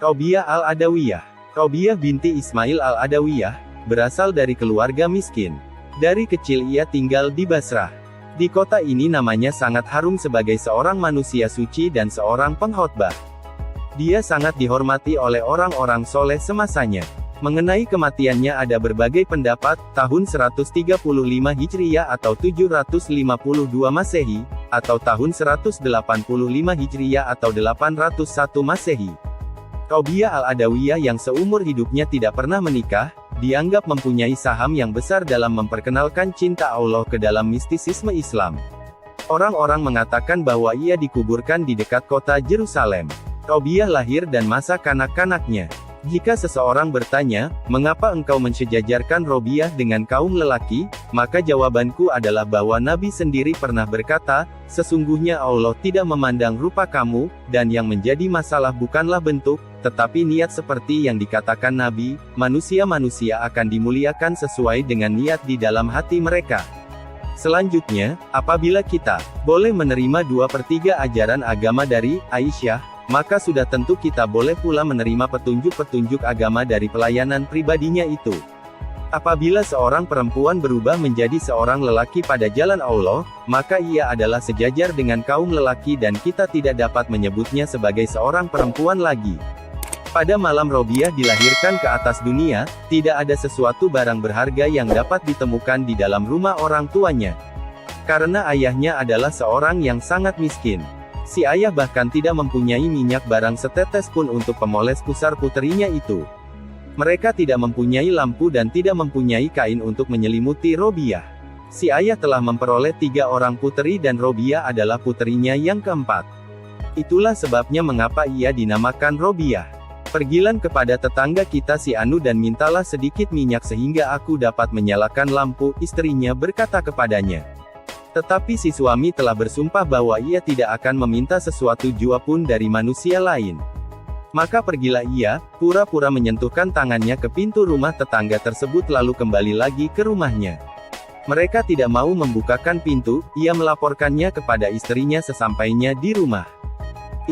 Robiah al-Adawiyah. Robiah binti Ismail al-Adawiyah, berasal dari keluarga miskin. Dari kecil ia tinggal di Basrah. Di kota ini namanya sangat harum sebagai seorang manusia suci dan seorang pengkhotbah. Dia sangat dihormati oleh orang-orang soleh semasanya. Mengenai kematiannya ada berbagai pendapat, tahun 135 Hijriah atau 752 Masehi, atau tahun 185 Hijriah atau 801 Masehi. Robiah al-Adawiyah yang seumur hidupnya tidak pernah menikah, dianggap mempunyai saham yang besar dalam memperkenalkan cinta Allah ke dalam mistisisme Islam. Orang-orang mengatakan bahwa ia dikuburkan di dekat kota Yerusalem. Robiah lahir dan masa kanak-kanaknya. Jika seseorang bertanya, mengapa engkau mensejajarkan Robiah dengan kaum lelaki, maka jawabanku adalah bahwa Nabi sendiri pernah berkata, sesungguhnya Allah tidak memandang rupa kamu, dan yang menjadi masalah bukanlah bentuk, tetapi niat seperti yang dikatakan Nabi, manusia-manusia akan dimuliakan sesuai dengan niat di dalam hati mereka. Selanjutnya, apabila kita boleh menerima 2/3 ajaran agama dari Aisyah, maka sudah tentu kita boleh pula menerima petunjuk-petunjuk agama dari pelayanan pribadinya itu. Apabila seorang perempuan berubah menjadi seorang lelaki pada jalan Allah, maka ia adalah sejajar dengan kaum lelaki dan kita tidak dapat menyebutnya sebagai seorang perempuan lagi. Pada malam Robiah dilahirkan ke atas dunia, tidak ada sesuatu barang berharga yang dapat ditemukan di dalam rumah orang tuanya. Karena ayahnya adalah seorang yang sangat miskin. Si ayah bahkan tidak mempunyai minyak barang setetes pun untuk pemoles pusar puterinya itu. Mereka tidak mempunyai lampu dan tidak mempunyai kain untuk menyelimuti Robiah. Si ayah telah memperoleh 3 orang puteri dan Robiah adalah puterinya yang keempat. Itulah sebabnya mengapa ia dinamakan Robiah. Pergilah kepada tetangga kita si Anu dan mintalah sedikit minyak sehingga aku dapat menyalakan lampu, istrinya berkata kepadanya. Tetapi si suami telah bersumpah bahwa ia tidak akan meminta sesuatu jua pun dari manusia lain. Maka pergilah ia, pura-pura menyentuhkan tangannya ke pintu rumah tetangga tersebut lalu kembali lagi ke rumahnya. Mereka tidak mau membukakan pintu, ia melaporkannya kepada istrinya sesampainya di rumah.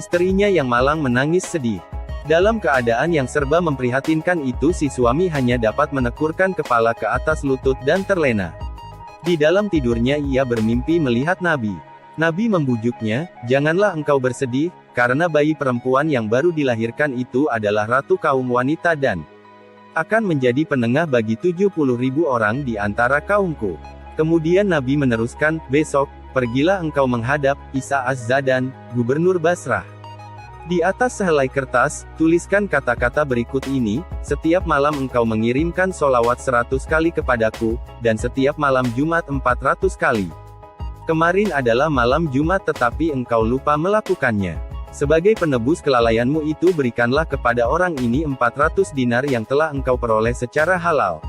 Istrinya yang malang menangis sedih. Dalam keadaan yang serba memprihatinkan itu si suami hanya dapat menekurkan kepala ke atas lutut dan terlena. Di dalam tidurnya ia bermimpi melihat Nabi. Nabi membujuknya, janganlah engkau bersedih, karena bayi perempuan yang baru dilahirkan itu adalah ratu kaum wanita dan akan menjadi penengah bagi 70.000 orang di antara kaumku. Kemudian Nabi meneruskan, besok, pergilah engkau menghadap Isa Az-Zadan, gubernur Basrah. Di atas sehelai kertas, tuliskan kata-kata berikut ini, setiap malam engkau mengirimkan solawat 100 kali kepadaku, dan setiap malam Jumat 400 kali. Kemarin adalah malam Jumat tetapi engkau lupa melakukannya. Sebagai penebus kelalaianmu itu berikanlah kepada orang ini 400 dinar yang telah engkau peroleh secara halal.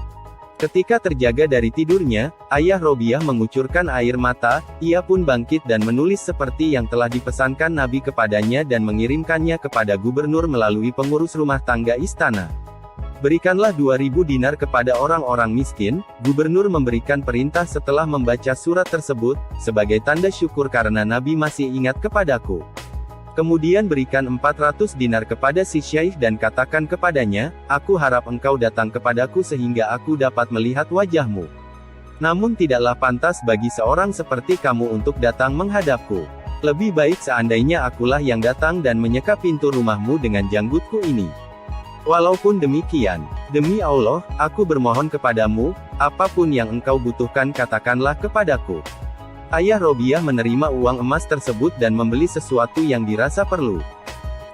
Ketika terjaga dari tidurnya, ayah Robiah mengucurkan air mata, ia pun bangkit dan menulis seperti yang telah dipesankan Nabi kepadanya dan mengirimkannya kepada gubernur melalui pengurus rumah tangga istana. Berikanlah 2.000 dinar kepada orang-orang miskin, gubernur memberikan perintah setelah membaca surat tersebut, sebagai tanda syukur karena Nabi masih ingat kepadaku. Kemudian berikan 400 dinar kepada si syaikh dan katakan kepadanya, aku harap engkau datang kepadaku sehingga aku dapat melihat wajahmu. Namun tidaklah pantas bagi seorang seperti kamu untuk datang menghadapku. Lebih baik seandainya akulah yang datang dan menyeka pintu rumahmu dengan janggutku ini. Walaupun demikian, demi Allah, aku bermohon kepadamu, apapun yang engkau butuhkan katakanlah kepadaku. Ayah Robiah menerima uang emas tersebut dan membeli sesuatu yang dirasa perlu.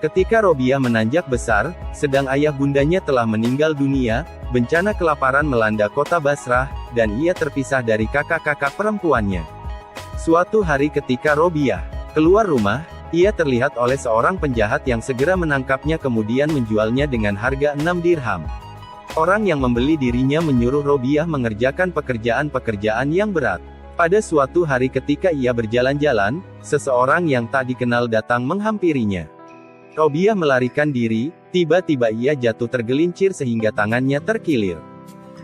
Ketika Robiah menanjak besar, sedang ayah bundanya telah meninggal dunia, bencana kelaparan melanda kota Basrah, dan ia terpisah dari kakak-kakak perempuannya. Suatu hari ketika Robiah keluar rumah, ia terlihat oleh seorang penjahat yang segera menangkapnya kemudian menjualnya dengan harga 6 dirham. Orang yang membeli dirinya menyuruh Robiah mengerjakan pekerjaan-pekerjaan yang berat. Pada suatu hari ketika ia berjalan-jalan, seseorang yang tak dikenal datang menghampirinya. Robiah melarikan diri, tiba-tiba ia jatuh tergelincir sehingga tangannya terkilir.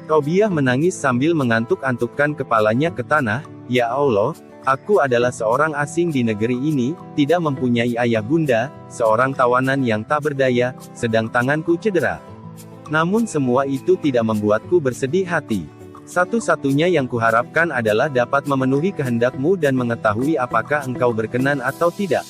Robiah menangis sambil mengantuk-antukkan kepalanya ke tanah, Ya Allah, aku adalah seorang asing di negeri ini, tidak mempunyai ayah bunda, seorang tawanan yang tak berdaya, sedang tanganku cedera. Namun semua itu tidak membuatku bersedih hati. Satu-satunya yang kuharapkan adalah dapat memenuhi kehendakmu dan mengetahui apakah engkau berkenan atau tidak.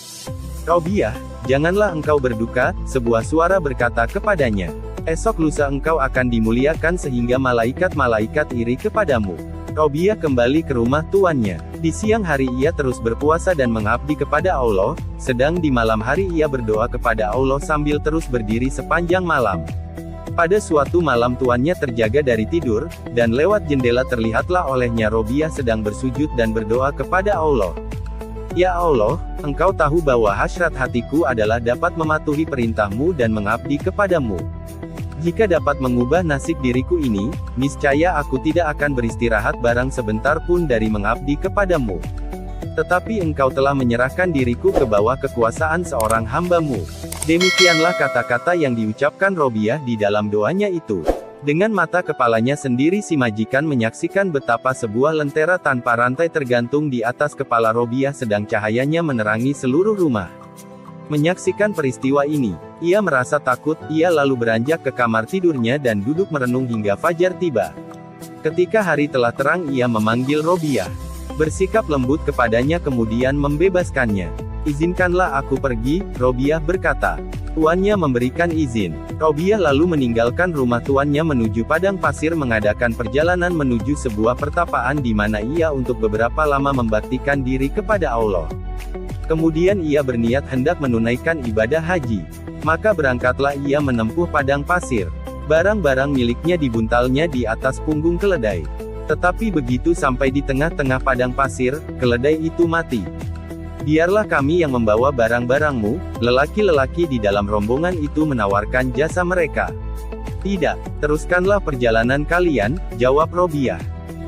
Robiah, janganlah engkau berduka, sebuah suara berkata kepadanya. Esok lusa engkau akan dimuliakan sehingga malaikat-malaikat iri kepadamu. Robiah kembali ke rumah tuannya. Di siang hari ia terus berpuasa dan mengabdi kepada Allah, sedang di malam hari ia berdoa kepada Allah sambil terus berdiri sepanjang malam. Pada suatu malam tuannya terjaga dari tidur, dan lewat jendela terlihatlah olehnya Robiah sedang bersujud dan berdoa kepada Allah. Ya Allah, engkau tahu bahwa hasrat hatiku adalah dapat mematuhi perintahmu dan mengabdi kepadamu. Jika dapat mengubah nasib diriku ini, niscaya aku tidak akan beristirahat barang sebentar pun dari mengabdi kepadamu. Tetapi engkau telah menyerahkan diriku ke bawah kekuasaan seorang hamba-Mu. Demikianlah kata-kata yang diucapkan Robiah di dalam doanya itu. Dengan mata kepalanya sendiri si majikan menyaksikan betapa sebuah lentera tanpa rantai tergantung di atas kepala Robiah sedang cahayanya menerangi seluruh rumah. Menyaksikan peristiwa ini, ia merasa takut, ia lalu beranjak ke kamar tidurnya dan duduk merenung hingga fajar tiba. Ketika hari telah terang ia memanggil Robiah. Bersikap lembut kepadanya kemudian membebaskannya. Izinkanlah aku pergi, Robiah berkata. Tuannya memberikan izin. Robiah lalu meninggalkan rumah tuannya menuju padang pasir mengadakan perjalanan menuju sebuah pertapaan di mana ia untuk beberapa lama membaktikan diri kepada Allah. Kemudian ia berniat hendak menunaikan ibadah haji. Maka berangkatlah ia menempuh padang pasir. Barang-barang miliknya dibuntalnya di atas punggung keledai. Tetapi begitu sampai di tengah-tengah padang pasir, keledai itu mati. Biarlah kami yang membawa barang-barangmu, lelaki-lelaki di dalam rombongan itu menawarkan jasa mereka. Tidak, teruskanlah perjalanan kalian, jawab Robiah.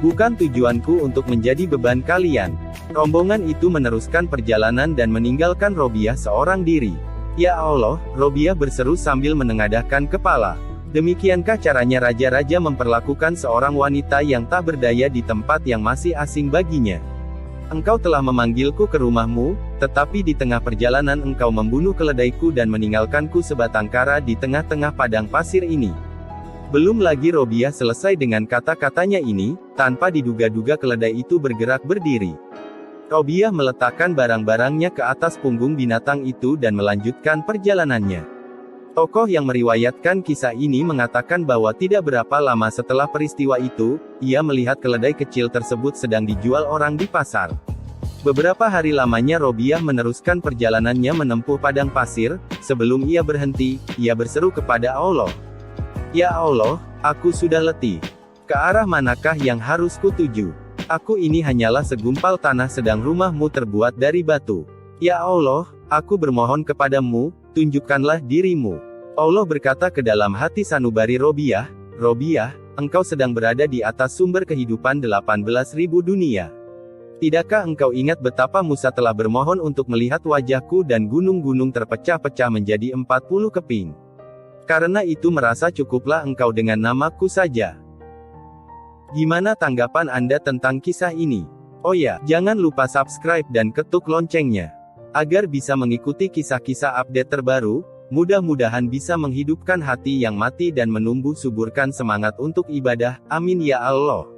Bukan tujuanku untuk menjadi beban kalian. Rombongan itu meneruskan perjalanan dan meninggalkan Robiah seorang diri. Ya Allah, Robiah berseru sambil menengadahkan kepala. Demikiankah caranya raja-raja memperlakukan seorang wanita yang tak berdaya di tempat yang masih asing baginya? Engkau telah memanggilku ke rumahmu, tetapi di tengah perjalanan engkau membunuh keledaiku dan meninggalkanku sebatang kara di tengah-tengah padang pasir ini. Belum lagi Robiah selesai dengan kata-katanya ini, tanpa diduga-duga keledai itu bergerak berdiri. Robiah meletakkan barang-barangnya ke atas punggung binatang itu dan melanjutkan perjalanannya. Tokoh yang meriwayatkan kisah ini mengatakan bahwa tidak berapa lama setelah peristiwa itu, ia melihat keledai kecil tersebut sedang dijual orang di pasar. Beberapa hari lamanya Robiah meneruskan perjalanannya menempuh padang pasir. Sebelum ia berhenti, ia berseru kepada Allah. Ya Allah, aku sudah letih. Ke arah manakah yang harus kutuju? Aku ini hanyalah segumpal tanah sedang rumahmu terbuat dari batu. Ya Allah, aku bermohon kepadamu, tunjukkanlah dirimu. Allah berkata ke dalam hati sanubari Robiah, Robiah, engkau sedang berada di atas sumber kehidupan 18.000 dunia. Tidakkah engkau ingat betapa Musa telah bermohon untuk melihat wajahku dan gunung-gunung terpecah-pecah menjadi 40 keping? Karena itu merasa cukuplah engkau dengan namaku saja. Gimana tanggapan Anda tentang kisah ini? Oh ya, jangan lupa subscribe dan ketuk loncengnya. Agar bisa mengikuti kisah-kisah update terbaru, mudah-mudahan bisa menghidupkan hati yang mati dan menumbuh suburkan semangat untuk ibadah, amin ya Allah.